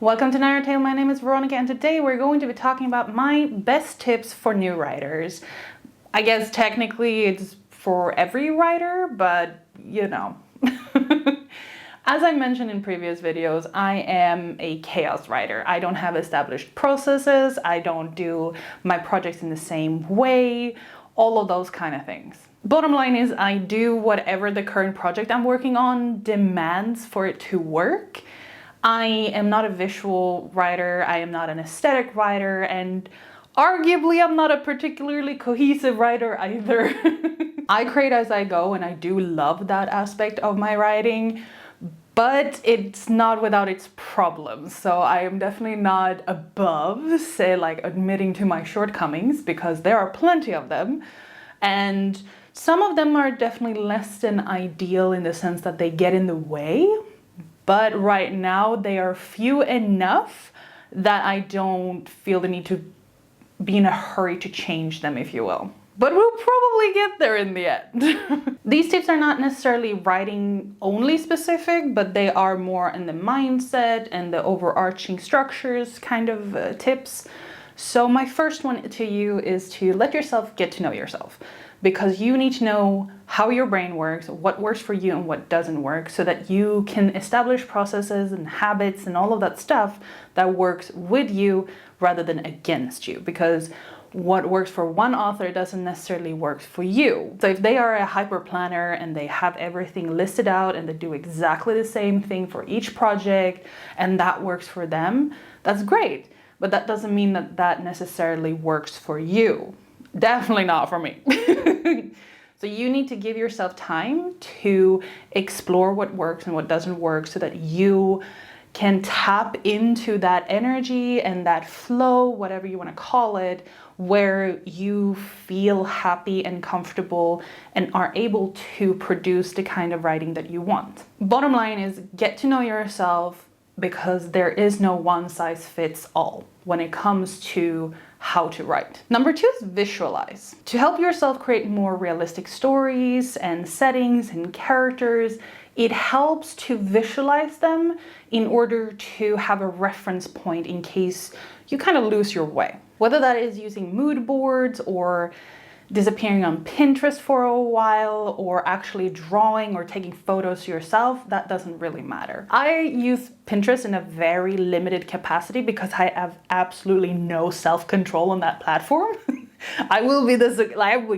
Welcome to Narrative. My name is Veronica, and today we're going to be talking about my best tips for new writers. I guess technically it's for every writer, but you know. As I mentioned in previous videos, I am a chaos writer. I don't have established processes. I don't do my projects in the same way, all of those kind of things. Bottom line is I do whatever the current project I'm working on demands for it to work. I am not a visual writer, I am not an aesthetic writer, and arguably I'm not a particularly cohesive writer either. I create as I go, and I do love that aspect of my writing, but it's not without its problems. So I am definitely not above, say, like admitting to my shortcomings, because there are plenty of them. And some of them are definitely less than ideal in the sense that they get in the way. But right now they are few enough that I don't feel the need to be in a hurry to change them, if you will. But we'll probably get there in the end. These tips are not necessarily writing only specific, but they are more in the mindset and the overarching structures kind of tips. So my first one to you is to let yourself get to know yourself, because you need to know how your brain works, what works for you and what doesn't work, so that you can establish processes and habits and all of that stuff that works with you rather than against you. Because what works for one author doesn't necessarily work for you. So if they are a hyper planner and they have everything listed out and they do exactly the same thing for each project and that works for them, that's great. But that doesn't mean that that necessarily works for you. Definitely not for me. So you need to give yourself time to explore what works and what doesn't work, so that you can tap into that energy and that flow, whatever you want to call it, where you feel happy and comfortable and are able to produce the kind of writing that you want. Bottom line is, get to know yourself, because there is no one size fits all when it comes to how to write. Number 2 is visualize. To help yourself create more realistic stories and settings and characters, it helps to visualize them in order to have a reference point in case you kind of lose your way. Whether that is using mood boards or disappearing on Pinterest for a while, or actually drawing or taking photos yourself, that doesn't really matter. I use Pinterest in a very limited capacity because I have absolutely no self-control on that platform. I will be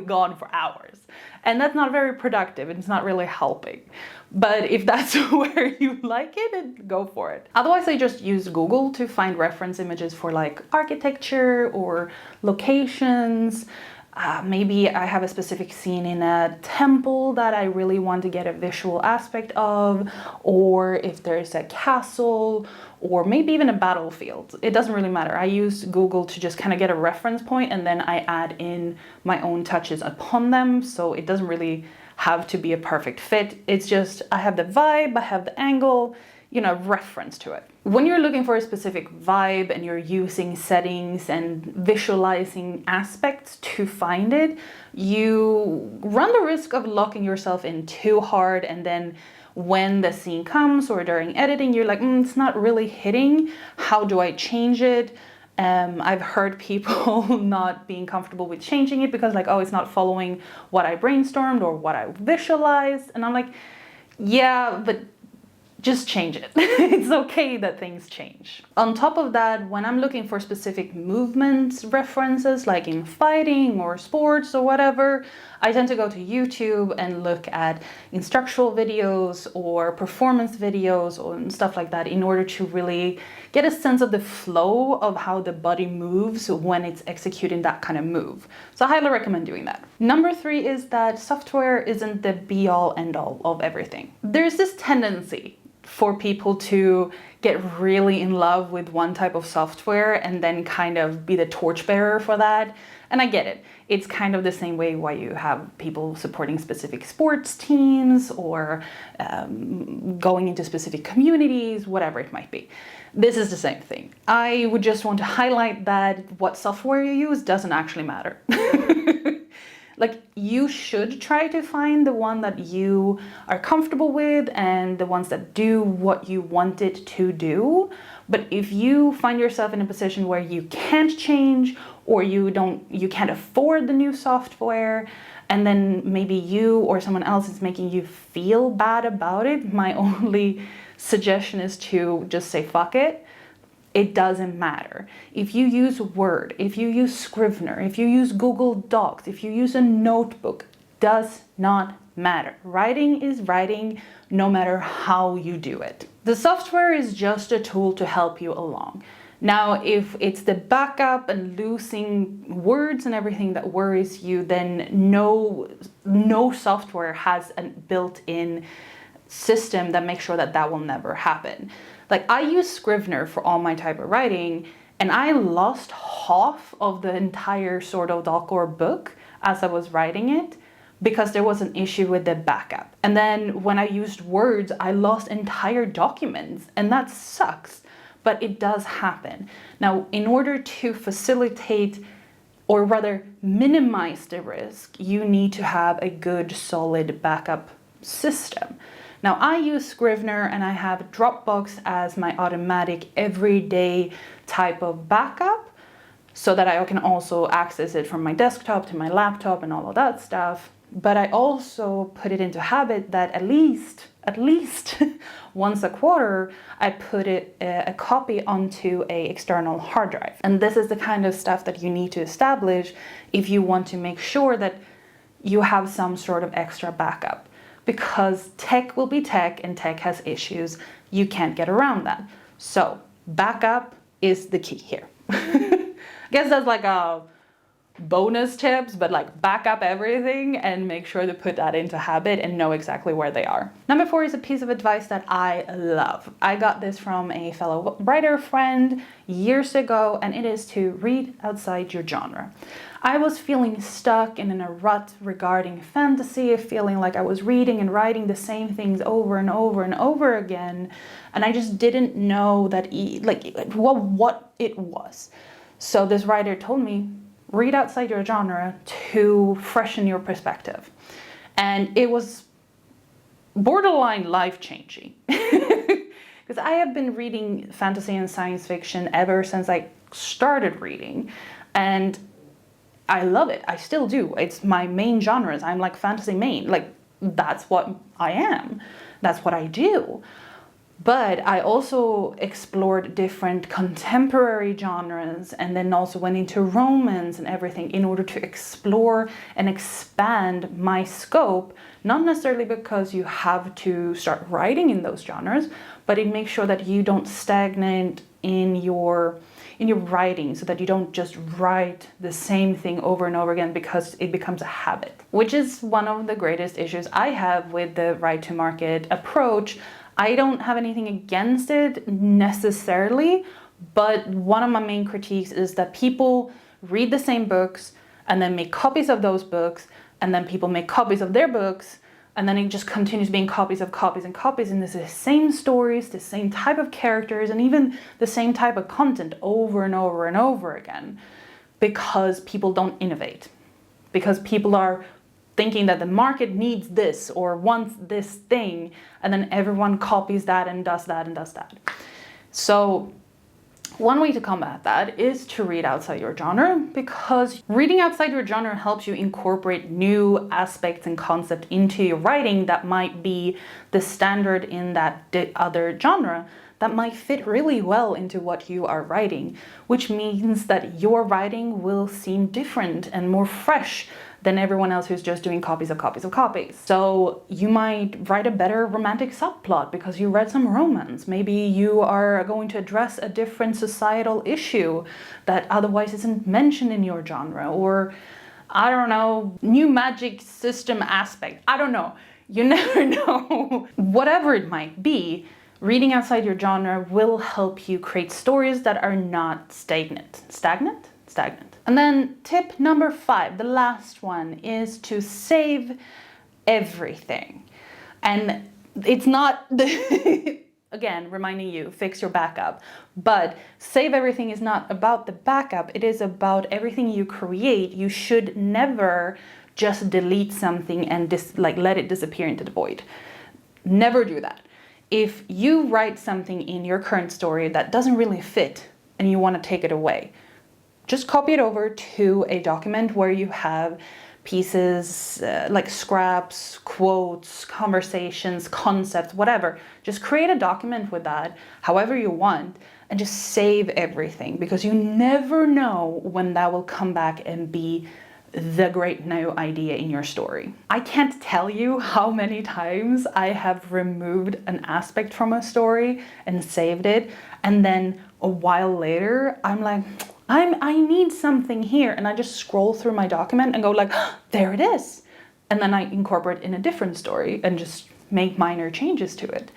gone for hours. And that's not very productive. It's not really helping. But if that's where you like it, then go for it. Otherwise, I just use Google to find reference images for like architecture or locations. Maybe I have a specific scene in a temple that I really want to get a visual aspect of, or if there's a castle, or maybe even a battlefield. It doesn't really matter. I use Google to just kind of get a reference point, and then I add in my own touches upon them, so it doesn't really have to be a perfect fit. It's just, I have the vibe, I have the angle, reference to it. When you're looking for a specific vibe and you're using settings and visualizing aspects to find it, you run the risk of locking yourself in too hard, and then when the scene comes or during editing, you're like, it's not really hitting. How do I change it? I've heard people not being comfortable with changing it because like, oh, it's not following what I brainstormed or what I visualized. And I'm like, yeah, but just change it. It's okay that things change. On top of that, when I'm looking for specific movement references, like in fighting or sports or whatever, I tend to go to YouTube and look at instructional videos or performance videos and stuff like that in order to really get a sense of the flow of how the body moves when it's executing that kind of move. So I highly recommend doing that. Number 3 is that software isn't the be-all end-all of everything. There's this tendency for people to get really in love with one type of software and then kind of be the torchbearer for that. And I get it. It's kind of the same way why you have people supporting specific sports teams or going into specific communities, whatever it might be. This is the same thing. I would just want to highlight that what software you use doesn't actually matter. Like, you should try to find the one that you are comfortable with and the ones that do what you want it to do. But if you find yourself in a position where you can't change, or you can't afford the new software, and then maybe you or someone else is making you feel bad about it, my only suggestion is to just say fuck it. It doesn't matter. If you use Word, if you use Scrivener, if you use Google Docs, if you use a notebook, does not matter. Writing is writing no matter how you do it. The software is just a tool to help you along. Now, if it's the backup and losing words and everything that worries you, then no software has a built-in system that makes sure that will never happen. Like, I use Scrivener for all my type of writing, and I lost half of the entire Sword of Dalcor book as I was writing it because there was an issue with the backup. And then when I used Words, I lost entire documents, and that sucks, but it does happen. Now, in order to facilitate, or rather minimize the risk, you need to have a good, solid backup system. Now, I use Scrivener, and I have Dropbox as my automatic everyday type of backup, so that I can also access it from my desktop to my laptop and all of that stuff. But I also put it into habit that at least once a quarter, I put a copy onto an external hard drive. And this is the kind of stuff that you need to establish if you want to make sure that you have some sort of extra backup. Because tech will be tech, and tech has issues. You can't get around that. So backup is the key here. I guess that's like a bonus tips, but like back up everything and make sure to put that into habit and know exactly where they are. Number 4 is a piece of advice that I love. I got this from a fellow writer friend years ago, and it is to read outside your genre. I was feeling stuck and in a rut regarding fantasy, feeling like I was reading and writing the same things over and over and over again, and I just didn't know that what it was. So this writer told me, read outside your genre to freshen your perspective. And it was borderline life-changing. Because I have been reading fantasy and science fiction ever since I started reading. And I love it. I still do. It's my main genres. I'm like fantasy main. Like, that's what I am. That's what I do. But I also explored different contemporary genres, and then also went into romance and everything in order to explore and expand my scope, not necessarily because you have to start writing in those genres, but it makes sure that you don't stagnate in your writing, so that you don't just write the same thing over and over again because it becomes a habit, which is one of the greatest issues I have with the write to market approach. I don't have anything against it necessarily, but one of my main critiques is that people read the same books and then make copies of those books, and then people make copies of their books, and then it just continues being copies of copies and copies, and it's the same stories, the same type of characters, and even the same type of content over and over and over again, because people don't innovate, because people are thinking that the market needs this or wants this thing, and then everyone copies that and does that and does that. So one way to combat that is to read outside your genre, because reading outside your genre helps you incorporate new aspects and concepts into your writing that might be the standard in that other genre, that might fit really well into what you are writing, which means that your writing will seem different and more fresh than everyone else who's just doing copies of copies of copies. So you might write a better romantic subplot because you read some romance. Maybe you are going to address a different societal issue that otherwise isn't mentioned in your genre, or I don't know, new magic system aspect. I don't know. You never know. Whatever it might be, reading outside your genre will help you create stories that are not stagnant. Stagnant? Stagnant. And then tip number 5, the last one, is to save everything. And it's not the again, reminding you, fix your backup. But save everything is not about the backup. It is about everything you create. You should never just delete something and let it disappear into the void. Never do that. if you write something in your current story that doesn't really fit and you want to take it away, just copy it over to a document where you have pieces like scraps, quotes, conversations, concepts, whatever. Just create a document with that however you want and just save everything, because you never know when that will come back and be the great new idea in your story. I can't tell you how many times I have removed an aspect from a story and saved it, and then a while later I'm like, I need something here, and I just scroll through my document and go like, oh, there it is, and then I incorporate it in a different story and just make minor changes to it.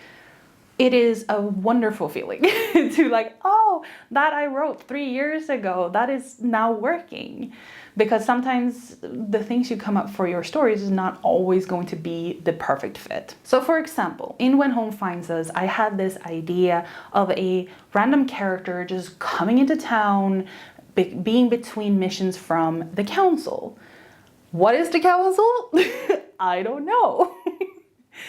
It is a wonderful feeling to like, oh, that I wrote 3 years ago, that is now working. Because sometimes the things you come up for your stories is not always going to be the perfect fit. So for example, in When Home Finds Us, I had this idea of a random character just coming into town, being between missions from the council. What is the council? I don't know.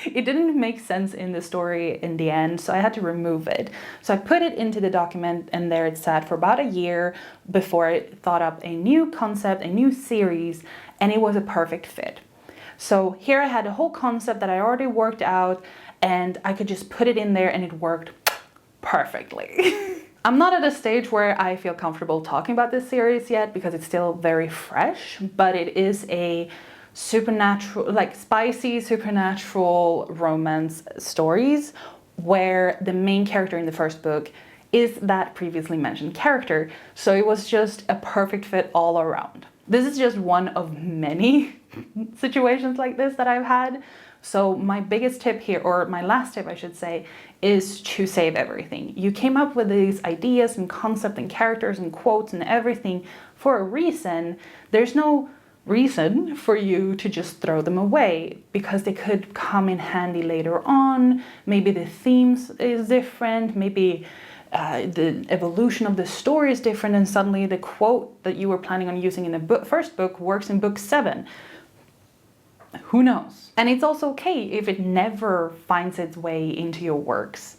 It didn't make sense in the story in the end, so I had to remove it. So I put it into the document, and there it sat for about a year before I thought up a new concept, a new series, and it was a perfect fit. So here I had a whole concept that I already worked out, and I could just put it in there and it worked perfectly. I'm not at a stage where I feel comfortable talking about this series yet because it's still very fresh, but it is a supernatural, like spicy supernatural romance stories where the main character in the first book is that previously mentioned character. So it was just a perfect fit all around. This is just one of many situations like this that I've had. So my biggest tip here, or my last tip I should say, is to save everything. You came up with these ideas and concepts and characters and quotes and everything for a reason. There's no reason for you to just throw them away, because they could come in handy later on. Maybe the themes is different, maybe the evolution of the story is different, and suddenly the quote that you were planning on using in the first book works in book 7. Who knows? And it's also okay if it never finds its way into your works,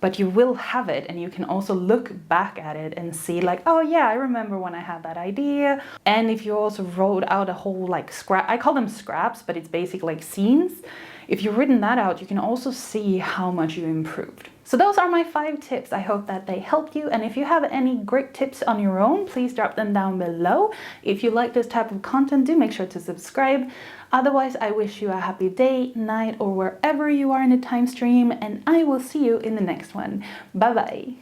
but you will have it, and you can also look back at it and see like, oh yeah, I remember when I had that idea. And if you also wrote out a whole like scrap, I call them scraps, but it's basically like scenes. If you've written that out, you can also see how much you improved. So those are my 5 tips. I hope that they helped you. And if you have any great tips on your own, please drop them down below. If you like this type of content, do make sure to subscribe. Otherwise, I wish you a happy day, night, or wherever you are in the time stream, and I will see you in the next one. Bye bye.